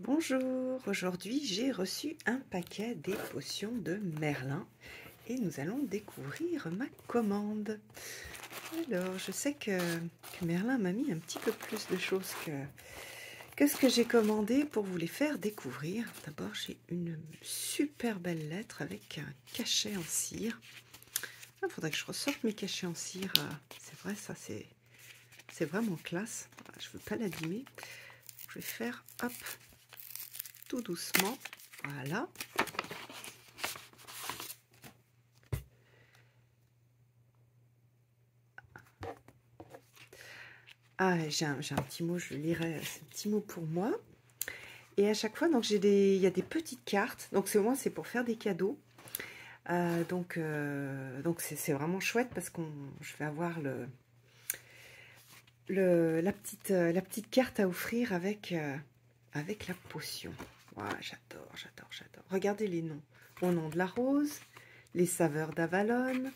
Bonjour, aujourd'hui j'ai reçu un paquet des potions de Merlin et nous allons découvrir ma commande. Alors, je sais que Merlin m'a mis un petit peu plus de choses que ce que j'ai commandé pour vous les faire découvrir. D'abord, j'ai une super belle lettre avec un cachet en cire. Il faudrait que je ressorte mes cachets en cire. C'est vrai, ça c'est vraiment classe. Je ne veux pas l'abîmer. Je vais faire, hop, tout doucement. Voilà. Ah, j'ai un petit mot, je lirai ce petit mot pour moi. Et à chaque fois, donc il y a des petites cartes. Donc c'est pour faire des cadeaux. Donc c'est vraiment chouette parce je vais avoir la petite carte à offrir avec la potion. Voilà, j'adore. Regardez les noms. Au nom de la rose, les saveurs d'Avalon,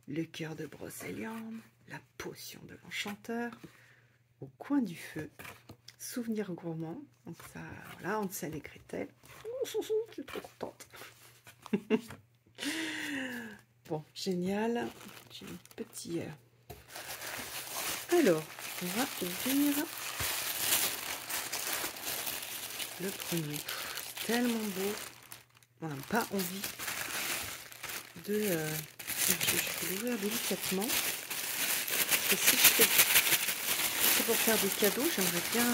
le cœur de Brocéliande, la potion de l'enchanteur, au coin du feu, souvenir gourmand. Donc ça, voilà, Hansel et Gretel. Je suis trop contente. Bon, génial. J'ai un petit... Alors, on va ouvrir le premier. C'est tellement beau. On n'a pas envie de... je vais l'ouvrir délicatement. Et si c'est pour faire des cadeaux, j'aimerais bien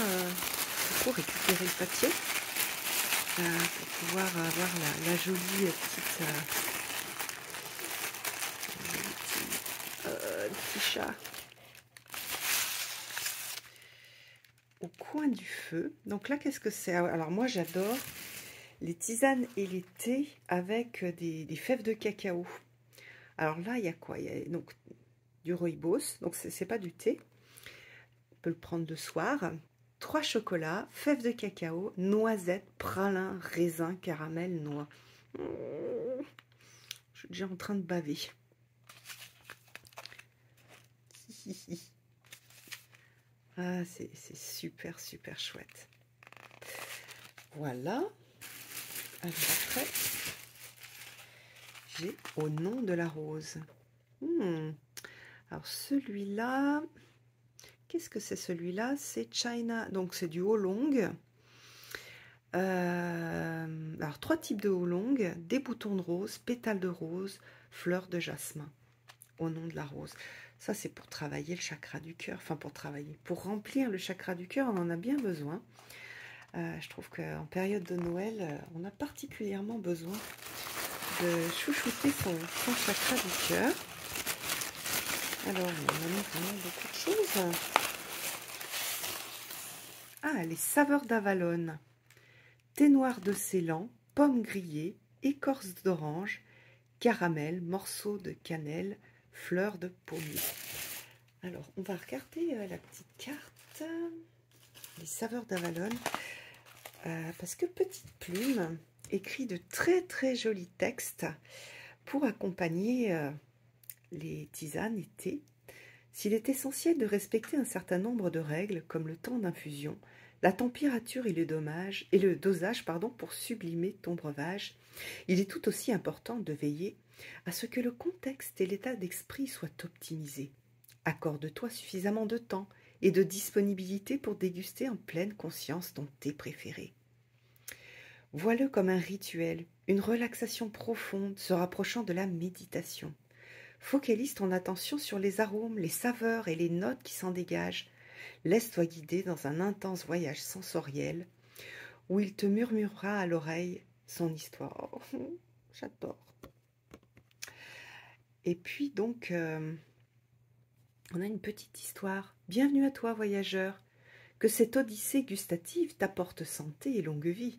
récupérer le papier pour pouvoir avoir la jolie petite... le petit chat au coin du feu. Donc là, qu'est-ce que c'est? Alors moi, j'adore les tisanes et les thés avec des fèves de cacao. Alors là, il y a quoi? Il y a donc du rooibos, donc c'est pas du thé. On peut le prendre le soir. 3 chocolats, fèves de cacao, noisettes, pralin, raisin, caramel, noix. Je suis déjà en train de baver. Ah, c'est super chouette. Voilà. Alors après, j'ai au nom de la rose. Alors celui-là, qu'est-ce que c'est celui-là? C'est China, donc c'est du oolong. Alors 3 types de oolong, des boutons de rose, pétales de rose, fleurs de jasmin. Au nom de la rose. Ça, c'est pour travailler le chakra du cœur. Enfin, pour remplir le chakra du cœur, on en a bien besoin. Je trouve qu'en période de Noël, on a particulièrement besoin de chouchouter son chakra du cœur. Alors, on a mis vraiment beaucoup de choses. Ah, les saveurs d'Avalon. Thé noir de Ceylan, pommes grillées, écorce d'orange, caramel, morceaux de cannelle, fleurs de pommier. Alors, on va regarder la petite carte, les saveurs d'Avalon, parce que Petite Plume écrit de très jolis textes pour accompagner les tisanes et thés. S'il est essentiel de respecter un certain nombre de règles, comme le temps d'infusion, la température et le dosage pour sublimer ton breuvage, il est tout aussi important de veiller à ce que le contexte et l'état d'esprit soient optimisés. Accorde-toi suffisamment de temps et de disponibilité pour déguster en pleine conscience ton thé préféré. Vois-le comme un rituel, une relaxation profonde se rapprochant de la méditation. Focalise ton attention sur les arômes, les saveurs et les notes qui s'en dégagent. Laisse-toi guider dans un intense voyage sensoriel où il te murmurera à l'oreille son histoire. Oh, j'adore. Et puis donc, on a une petite histoire. Bienvenue à toi, voyageur. Que cette odyssée gustative t'apporte santé et longue vie.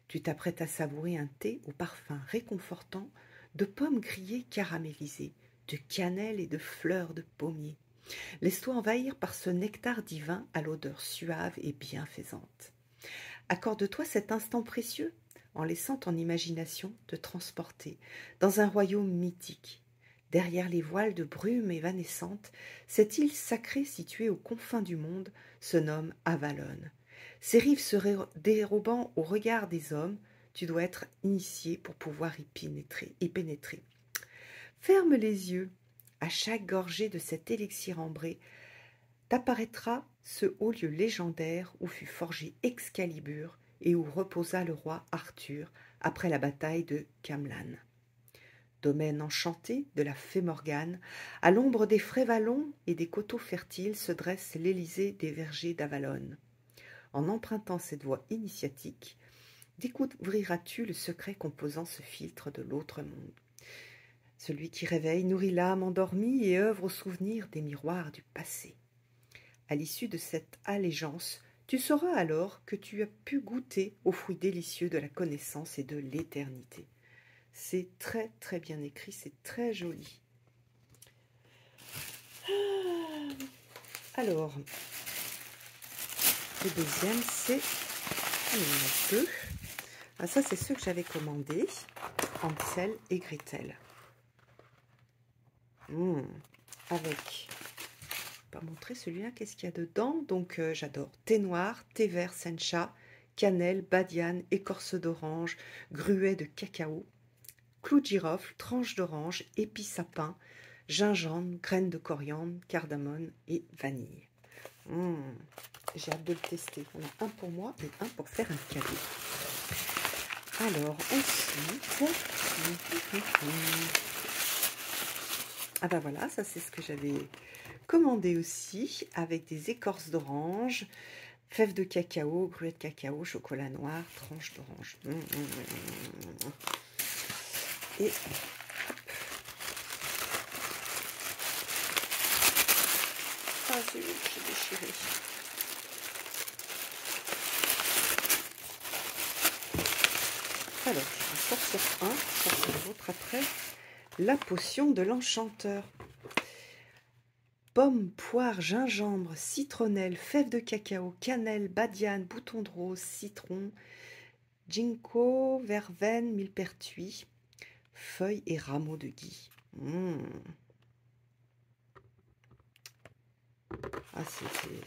Tu t'apprêtes à savourer un thé au parfum réconfortant de pommes grillées caramélisées, de cannelle et de fleurs de pommier. Laisse-toi envahir par ce nectar divin à l'odeur suave et bienfaisante. Accorde-toi cet instant précieux en laissant ton imagination te transporter dans un royaume mythique. Derrière les voiles de brume évanescente, cette île sacrée située aux confins du monde se nomme Avalon. Ces rives se dérobant au regard des hommes, tu dois être initié pour pouvoir y pénétrer. Ferme les yeux. À chaque gorgée de cet élixir ambré, t'apparaîtra ce haut lieu légendaire où fut forgé Excalibur et où reposa le roi Arthur après la bataille de Camlan. Domaine enchanté de la fée Morgane, à l'ombre des frais vallons et des coteaux fertiles se dresse l'Élysée des vergers d'Avalon. En empruntant cette voie initiatique, découvriras-tu le secret composant ce filtre de l'autre monde. Celui qui réveille, nourrit l'âme endormie et œuvre au souvenir des miroirs du passé. À l'issue de cette allégeance, tu sauras alors que tu as pu goûter aux fruits délicieux de la connaissance et de l'éternité. C'est très très bien écrit, c'est très joli. Alors, le deuxième, c'est... Il y en a deux. Ah, ça, c'est ceux que j'avais commandés. Hansel et Gretel. Avec... Je vais pas montrer celui-là, qu'est-ce qu'il y a dedans. Donc, j'adore. Thé noir, thé vert sencha, cannelle, badiane, écorce d'orange, gruet de cacao, clou de girofle, tranche d'orange, épices à pain, gingembre, graines de coriandre, cardamome et vanille. J'ai hâte de le tester. On a un pour moi et un pour faire un cadeau. Alors, ensuite... Ah ben voilà, ça c'est ce que j'avais commandé aussi, avec des écorces d'orange, fèves de cacao, gruet de cacao, chocolat noir, tranche d'orange. Et hop. Ah, j'ai déchiré. Alors, je vais sortir un, sortir l'autre après. La potion de l'enchanteur. Pomme, poire, gingembre, citronnelle, fèves de cacao, cannelle, badiane, bouton de rose, citron, ginkgo, verveine, millepertuis, feuilles et rameaux de gui. Ah,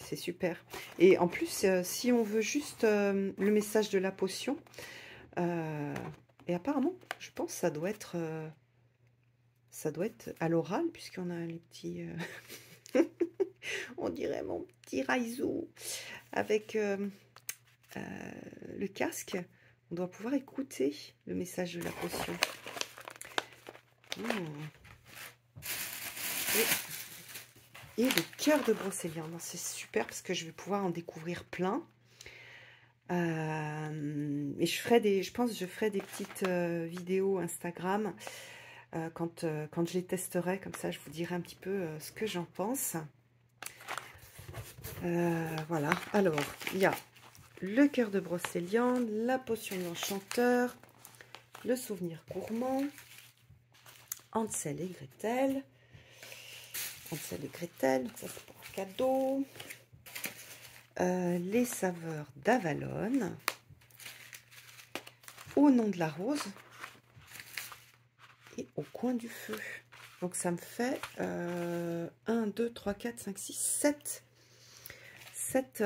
c'est super. Et en plus, si on veut juste le message de la potion, et apparemment, je pense que ça doit être à l'oral, puisqu'on a les petits... on dirait mon petit Raizo avec le casque. On doit pouvoir écouter le message de la potion. Et le cœur de brocéliande. C'est super parce que je vais pouvoir en découvrir plein. Et je pense que je ferai des petites vidéos Instagram quand je les testerai. Comme ça, je vous dirai un petit peu ce que j'en pense. Voilà. Alors, il y a le cœur de brocéliande, la potion de l'enchanteur, le souvenir gourmand, Hansel et Gretel. Hansel et Gretel, ça c'est pour un cadeau. Les saveurs d'Avalon, au nom de la rose et au coin du feu. Donc ça me fait 1, 2, 3, 4, 5, 6, 7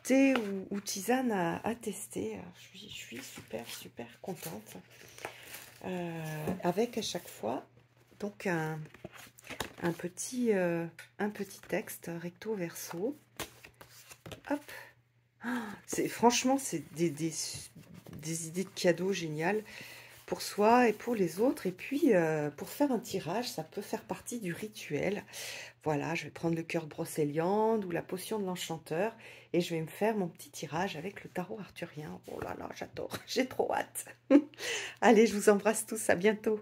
thé ou tisane à tester. Je suis super contente. Avec à chaque fois donc un petit texte recto verso. Hop. Franchement, c'est des idées de cadeaux géniales pour soi et pour les autres. Et puis, pour faire un tirage, ça peut faire partie du rituel. Voilà, je vais prendre le cœur de brocéliande ou la potion de l'enchanteur et je vais me faire mon petit tirage avec le tarot arthurien. Oh là là, j'adore, j'ai trop hâte. Allez, je vous embrasse tous, à bientôt.